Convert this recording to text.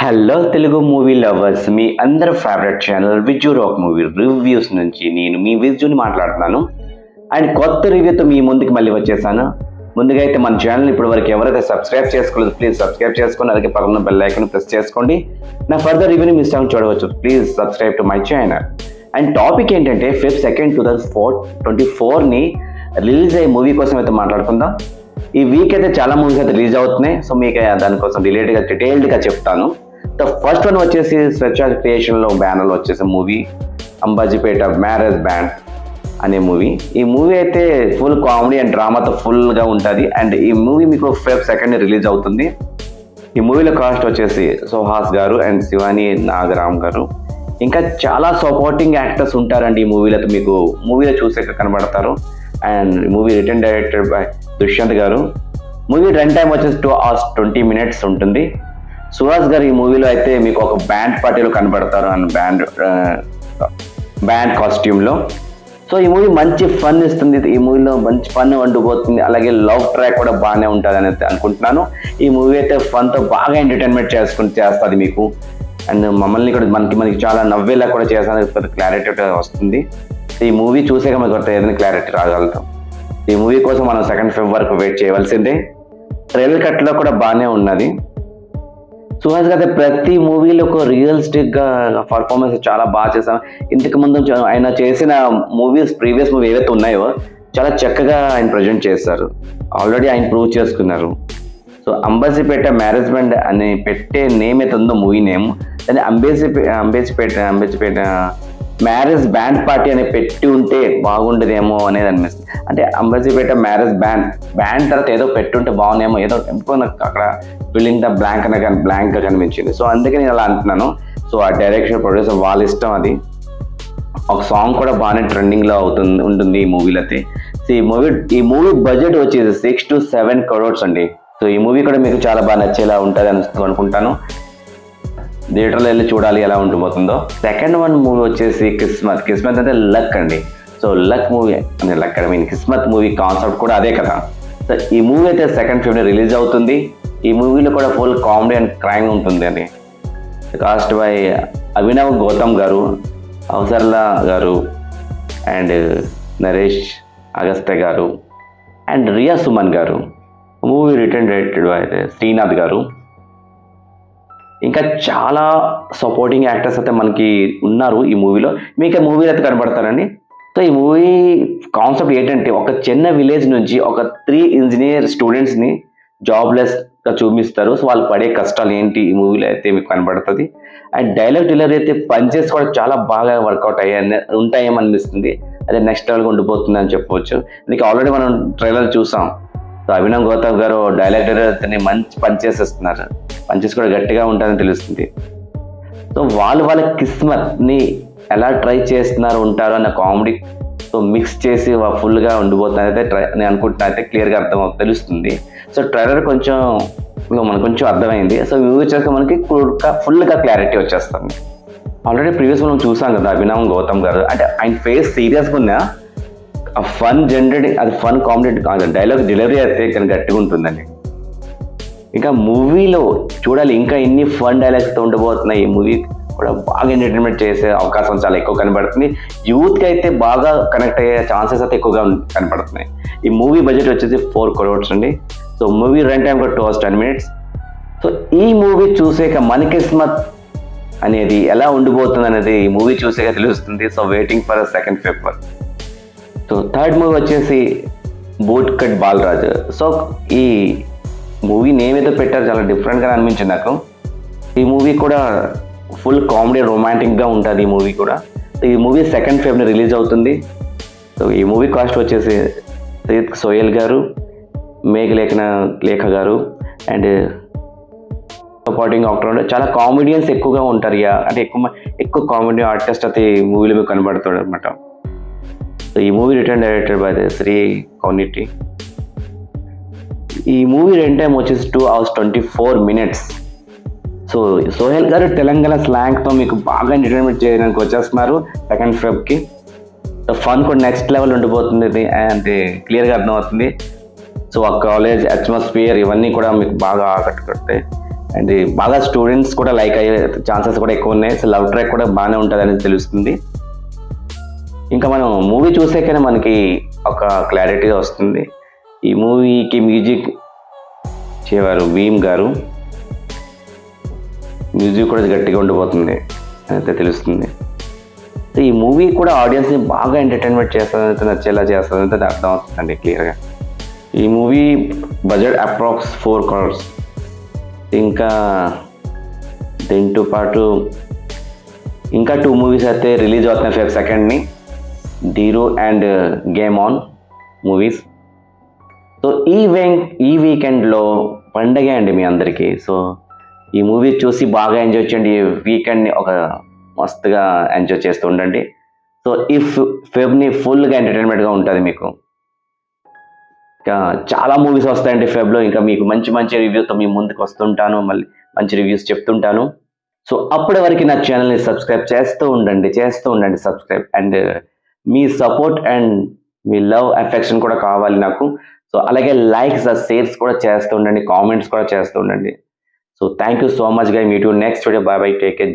Hello Telugu movie lovers, మీ అందరి favourite channel Viju rock movie reviews నుంచి నేను మీ విజుని మాట్లాడుతున్నాను. అండ్ కొత్త రివ్యూతో మీ ముందుకు మళ్ళీ వచ్చేసాను. ముందుగా అయితే మన ఛానల్ ఇప్పటి వరకు ఎవరైతే సబ్స్క్రైబ్ చేసుకోలేదు ప్లీజ్ సబ్స్క్రైబ్ చేసుకొని అలాగే పక్కన బెల్ ఐకాన్ ప్రెస్ చేసుకోండి. నా ఫర్దర్ రివ్యూని మిస్ అవ్వని చూడవచ్చు. Please subscribe to my channel. And topic ఏంటంటే Feb 2, 2024 రిలీజ్ అయ్యే మూవీ కోసం అయితే మాట్లాడుకుందాం. ఈ వీక్ అయితే చాలా మూవీస్ అయితే రిలీజ్ అవుతున్నాయి. సో మీకు దానికోసం డీటెయిల్డ్గా చెప్తాను. ద ఫస్ట్ వన్ వచ్చేసి స్వచ్ఛ క్రియేషన్లో బ్యానర్లో వచ్చేసే మూవీ అంబాజీపేట మ్యారేజ్ బ్యాండ్ అనే మూవీ. ఈ మూవీ అయితే ఫుల్ కామెడీ అండ్ డ్రామాతో ఫుల్గా ఉంటుంది. అండ్ ఈ మూవీ మీకు Feb 2 రిలీజ్ అవుతుంది. ఈ మూవీలో కాస్ట్ వచ్చేసి సుహాస్ గారు అండ్ శివాని నాగరామ్ గారు ఇంకా చాలా సపోర్టింగ్ యాక్టర్స్ ఉంటారండి. ఈ మూవీలో మీకు మూవీలో చూసే కనబడతారు. And movie return directed by Dushyanth garu. Movie run time వచ్చేసి 2 hours 20 minutes ఉంటుంది. సుహాస్ గారు ఈ మూవీలో అయితే మీకు ఒక బ్యాండ్ పార్టీలో కనబడతారు అండ్ బ్యాండ్ కాస్ట్యూమ్లో. సో ఈ మూవీ మంచి ఫన్ ఇస్తుంది. ఈ మూవీలో మంచి ఫన్ వండిపోతుంది. అలాగే లవ్ ట్రాక్ కూడా బాగానే ఉంటుంది అని అనుకుంటున్నాను. ఈ మూవీ అయితే ఫన్తో బాగా ఎంటర్టైన్మెంట్ చేస్తుంది మీకు. అండ్ మమ్మల్ని కూడా మనకి చాలా నవ్వేలా కూడా చేస్తాను, క్లారిటీ వస్తుంది. ఈ మూవీ చూసాక మనకు ఏదైనా క్లారిటీ రాగలుగుతాం. ఈ మూవీ కోసం మనం 2 Feb వరకు వెయిట్ చేయవలసిందే. ట్రైలర్ కట్లో కూడా బాగానే ఉన్నది. సుహాస్ గారు ప్రతి మూవీలో ఒక రియలిస్టిక్గా పర్ఫార్మెన్స్ చాలా బాగా చేశాను. ఇంతకు ముందు ఆయన చేసిన ప్రీవియస్ మూవీ ఏవైతే ఉన్నాయో చాలా చక్కగా ఆయన ప్రజెంట్ చేస్తారు. ఆల్రెడీ ఆయన ప్రూవ్ చేసుకున్నారు. సో అంబాజీపేట మ్యారేజ్ బ్యాండ్ అని పెట్టే నేమ్ అయితే ఉందో మూవీ నేమ్, దాన్ని అంబేజీపేట మ్యారేజ్ బ్యాండ్ పార్టీ అని పెట్టి ఉంటే బాగుండేదేమో అనేది అనిపిస్తుంది. అంటే అంబాజీపేట మ్యారేజ్ బ్యాండ్ తర్వాత ఏదో పెట్టుంటే బాగుండేమో, ఏదో ఎందుకో నాకు అక్కడ ఫిల్లింగ్ ద బ్లాంక్గా కనిపించింది. సో అందుకే నేను అలా అంటున్నాను. సో ఆ డైరెక్షన్ ప్రొడ్యూసర్ వాళ్ళ ఇష్టం అది. ఒక సాంగ్ కూడా బాగానే ట్రెండింగ్లో ఉంటుంది ఈ మూవీలో అయితే. సో ఈ మూవీ బడ్జెట్ వచ్చేసి 6 to 7 crores అండి. సో ఈ మూవీ కూడా మీకు చాలా బాగా నచ్చేలా ఉంటుంది అనుకుంటాను. థియేటర్లో వెళ్ళి చూడాలి ఎలా ఉండిపోతుందో. సెకండ్ వన్ మూవీ వచ్చేసి కిస్మత్ అంటే లక్ అండి. సో లక్ మూవీ అంటే లక్ కిస్మత్ మూవీ కాన్సెప్ట్ కూడా అదే కదా. సో ఈ మూవీ అయితే 2 Feb రిలీజ్ అవుతుంది. ఈ మూవీలో కూడా ఫుల్ కామెడీ అండ్ క్రైమ్ ఉంటుంది అండి. కాస్ట్ బై అభినవ్ గౌతమ్ గారు, అవసర్లా గారు అండ్ నరేష్ అగస్త్య గారు అండ్ రియా సుమన్ గారు. Movie return directed by Srinath గారు. ఇంకా చాలా సపోర్టింగ్ యాక్టర్స్ అయితే మనకి ఉన్నారు ఈ మూవీలో. మీకు మూవీలో అయితే కనబడతారండి. సో ఈ మూవీ కాన్సెప్ట్ ఏంటంటే ఒక చిన్న విలేజ్ నుంచి ఒక 3 ఇంజనీర్ స్టూడెంట్స్ని జాబ్లెస్గా చూపిస్తారు. సో వాళ్ళు పడే కష్టాలు ఏంటి ఈ మూవీలో అయితే మీకు కనబడుతుంది. అండ్ డైలాగ్ డెలివరీ అయితే పంచెస్ కూడా చాలా బాగా వర్కౌట్ ఉంటాయేమో అనిపిస్తుంది. అదే నెక్స్ట్ లెవెల్గా ఉండిపోతుంది అని చెప్పవచ్చు. అందుకే ఆల్రెడీ మనం ట్రైలర్ చూసాం. సో అభినవ్ గౌతమ్ గారు డైలాగ్ డెలివరీ మంచి పంచెస్ ఇస్తున్నారు. పంచెస్ కూడా గట్టిగా ఉంటారని తెలుస్తుంది. సో వాళ్ళ కిస్మత్ని ఎలా ట్రై చేస్తున్నారు ఉంటారు అన్న కామెడీ సో మిక్స్ చేసి ఫుల్గా ఉండిపోతుంది అయితే నేను అనుకుంటున్నా. అయితే క్లియర్గా తెలుస్తుంది. సో ట్రైలర్ మనకు కొంచెం అర్థమైంది. సో మూవీ చేస్తే మనకి ఫుల్గా క్లారిటీ వచ్చేస్తుంది. ఆల్రెడీ ప్రీవియస్ మనం చూసాం కదా అభినవ్ గౌతమ్ గారు. అంటే ఆయన ఫేస్ సీరియస్గా ఉన్నా ఆ ఫన్ జనరేటింగ్ అది ఫన్ కామెడీ డైలాగ్ డెలివరీ అయితే కానీ గట్టిగా ఉంటుందండి. ఇంకా మూవీలో చూడాలి ఇంకా ఎన్ని ఫన్ డైలాగ్స్తో ఉండబోతున్నాయి. ఈ మూవీ కూడా బాగా ఎంటర్టైన్మెంట్ చేసే అవకాశం చాలా ఎక్కువ కనబడుతుంది. యూత్కి అయితే బాగా కనెక్ట్ అయ్యే ఛాన్సెస్ అయితే ఎక్కువగా కనపడుతున్నాయి. ఈ మూవీ బడ్జెట్ వచ్చేసి 4 crores అండి. సో మూవీ రన్ టైం కూడా 2 hours 10 minutes. సో ఈ మూవీ చూసాక మన కిస్మత్ అనేది ఎలా ఉండిపోతుంది అనేది ఈ మూవీ చూసాక తెలుస్తుంది. So waiting for 2 Feb. So third movie వచ్చేసి బూట్ కట్ బాలరాజ్. సో ఈ మూవీ నేమ్ ఏదో పెట్టారు, చాలా డిఫరెంట్గా అనిపించింది నాకు. ఈ మూవీ కూడా ఫుల్ కామెడీ రొమాంటిక్గా ఉంటుంది ఈ మూవీ కూడా. ఈ మూవీ 2 Feb రిలీజ్ అవుతుంది. సో ఈ మూవీ కాస్ట్ వచ్చేసి సోయల్ గారు, లేఖ గారు అండ్ సపోర్టింగ్ యాక్టర్ చాలా కామెడియన్స్ ఎక్కువగా ఉంటారు. అంటే ఎక్కువ కామెడీ ఆర్టిస్ట్ అయితే ఈ మూవీలో మీకు కనబడతాడు అనమాట. సో ఈ movie return directed by Sri Kouniti. ఈ మూవీ రన్ టైం వచ్చేసి 2 hours 24 minutes. సో సోహెల్ గారు తెలంగాణ స్లాంగ్తో మీకు బాగా ఎంటర్టైన్మెంట్ చేయడానికి వచ్చేస్తున్నారు 2 Febకి. ఫన్ కూడా నెక్స్ట్ లెవెల్ ఉండిపోతుంది అంటే క్లియర్గా అర్థమవుతుంది. సో ఆ కాలేజ్ అట్మాస్ఫియర్ ఇవన్నీ కూడా మీకు బాగా ఆకట్టుకుంటాయి. అండ్ బాగా స్టూడెంట్స్ కూడా లైక్ అయ్యే ఛాన్సెస్ కూడా ఎక్కువ ఉన్నాయి. సో లవ్ ట్రాక్ కూడా బాగానే ఉంటుంది అనేది తెలుస్తుంది. ఇంకా మనం మూవీ చూసాకనే మనకి ఒక క్లారిటీగా వస్తుంది. ఈ మూవీకి మ్యూజిక్ చేవారు భీమ్ గారు. మ్యూజిక్ కూడా గట్టిగా ఉండిపోతుంది అయితే తెలుస్తుంది. సో ఈ మూవీ కూడా ఆడియన్స్ని బాగా ఎంటర్టైన్మెంట్ చేస్తుందంటే, నచ్చేలా చేస్తుందంటే అది అర్థం అవుతుందండి క్లియర్గా. ఈ మూవీ బడ్జెట్ అప్రాక్స్ 4 crores. ఇంకా దీంతో పాటు ఇంకా 2 మూవీస్ అయితే రిలీజ్ అవుతున్నాయి Feb 2nd ధీరో and game on movies. So ఈ వీకెండ్లో పండగ అండి మీ అందరికీ. సో ఈ మూవీ చూసి బాగా ఎంజాయ్ చేయండి. ఈ వీకెండ్ని ఒక మస్తుగా ఎంజాయ్ చేస్తూ ఉండండి. సో ఈ ఫెబ్ని ఫుల్గా ఎంటర్టైన్మెంట్గా ఉంటుంది మీకు. ఇంకా చాలా మూవీస్ వస్తాయండి ఫెబ్లో. ఇంకా మీకు మంచి మంచి రివ్యూతో మీ ముందుకు వస్తుంటాను, మళ్ళీ మంచి రివ్యూస్ చెప్తుంటాను. సో అప్పటి వరకు నా ఛానల్ని సబ్స్క్రైబ్ చేస్తూ ఉండండి subscribe. And me support and me love affection కూడా కావాలి నాకు. సో అలాగే లైక్స్ షేర్స్ కూడా చేస్తూ ఉండండి, కామెంట్స్ కూడా చేస్తూ ఉండండి. So thank you so much guy. Meet you next video. By by, take care.